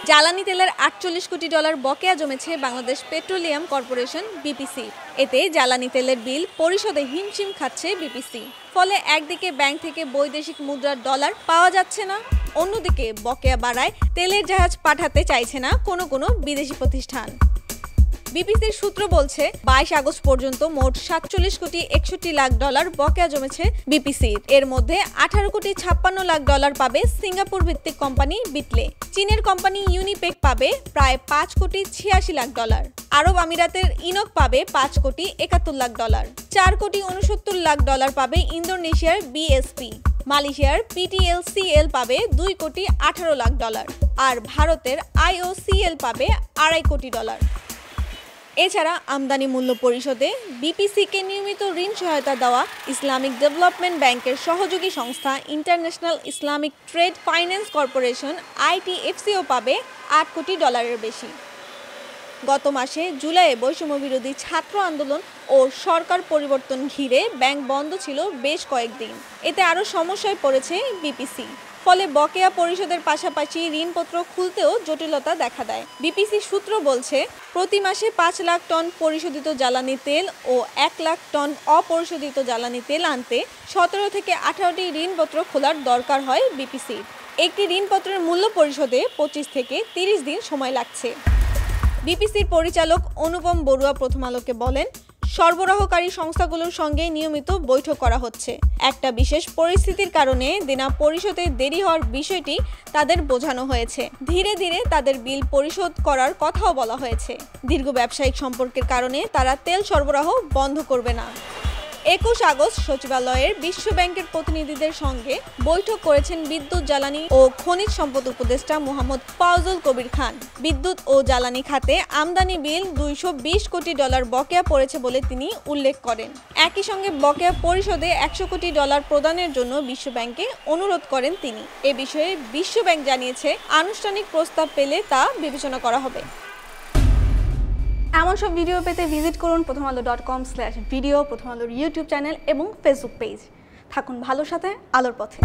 জ্বালানি তেলের ৪৮ কোটি ডলার বকেয়া জমেছে বাংলাদেশ পেট্রোলিয়াম কর্পোরেশন বিপিসি। এতে জ্বালানি তেলের বিল পরিশোধে হিমশিম খাচ্ছে বিপিসি। ফলে একদিকে ব্যাংক থেকে বৈদেশিক মুদ্রার ডলার পাওয়া যাচ্ছে না, অন্যদিকে বকেয়া বাড়ায় তেলের জাহাজ পাঠাতে চাইছে না কোনো বিদেশি প্রতিষ্ঠান। বিপিসির সূত্র বলছে ২২ আগস্ট পর্যন্ত মোট ৪৭ কোটি ৬১ লাখ ডলার বকেয়া জমেছে বিপিসির। এর মধ্যে ১৮ কোটি ৫৬ লাখ ডলার পাবে সিঙ্গাপুর ভিত্তিক কোম্পানি বিটলে। চীনের কোম্পানি ইউনিপেক পাবে প্রায় ৫ কোটি ৮৬ লাখ ডলার। আরব আমিরাতের ইনক পাবে ৫ কোটি ৭১ লাখ ডলার। ৪ কোটি ৬৯ লাখ ডলার পাবে ইন্দোনেশিয়ার বিএসপি। মালয়েশিয়ার পিটিএলসিএল পাবে ২ কোটি ১৮ লাখ ডলার। আর ভারতের আইওসিএল পাবে ২.৫ কোটি ডলার। এছাড়া আমদানি মূল্য পরিশোধে বিপিসিকে নিয়মিত ঋণ সহায়তা দেওয়া ইসলামিক ডেভেলপমেন্ট ব্যাংকের সহযোগী সংস্থা International Islamic Trade Finance Corporation আইটিএফসিও পাবে ৮ কোটি ডলারের বেশি। গত মাসে জুলাইয়ে বৈষম্যবিরোধী ছাত্র আন্দোলন ও সরকার পরিবর্তন ঘিরে ব্যাংক বন্ধ ছিল বেশ কয়েকদিন। এতে আরও সমস্যায় পড়েছে বিপিসি। ফলে বকেয়া পরিশোধের পাশাপাশি ঋণপত্র খুলতেও জটিলতা দেখা দেয়। বিপিসি সূত্র বলছে, প্রতি মাসে ৫ লাখ টন পরিশোধিত জ্বালানি তেল ও ১ লাখ টন অপরিশোধিত জ্বালানি তেল আনতে ১৭ থেকে ১৮টি ঋণপত্র খোলার দরকার হয় বিপিসির। একটি ঋণপত্রের মূল্য পরিশোধে ২৫ থেকে ৩০ দিন সময় লাগছে। বিপিসির পরিচালক অনুপম বড়ুয়া প্রথম আলোকে বলেন, সরবরাহকারী সংস্থাগুলোর সঙ্গে নিয়মিত বৈঠক করা হচ্ছে। একটা বিশেষ পরিস্থিতির কারণে দেনা পরিশোধে দেরি হওয়ার বিষয়টি তাদের বোঝানো হয়েছে। ধীরে ধীরে তাদের বিল পরিশোধ করার কথাও বলা হয়েছে। দীর্ঘ ব্যবসায়িক সম্পর্কের কারণে তারা তেল সরবরাহ বন্ধ করবে না। ২১ আগস্ট সচিবালয়ের বিশ্ব ব্যাংকের প্রতিনিধিদের সঙ্গে বৈঠক করেছেন বিদ্যুৎ, জ্বালানি ও খনিজ সম্পদ উপদেষ্টা মোহাম্মদ ফাউজুল কবির খান। বিদ্যুৎ ও জ্বালানি খাতে আমদানি বিল ২২০ কোটি ডলার বকেয়া পড়েছে বলে তিনি উল্লেখ করেন। একই সঙ্গে বকেয়া পরিশোধে ১০০ কোটি ডলার প্রদানের জন্য বিশ্ব ব্যাংকে অনুরোধ করেন তিনি। এ বিষয়ে বিশ্ব ব্যাংক জানিয়েছে, আনুষ্ঠানিক প্রস্তাব পেলে তা বিবেচনা করা হবে। এমন সব ভিডিও পেতে ভিজিট করুন prothomalo.com/video, প্রথম আলোর ইউটিউব চ্যানেল এবং ফেসবুক পেজ। থাকুন ভালোর সাথে, আলোর পথে।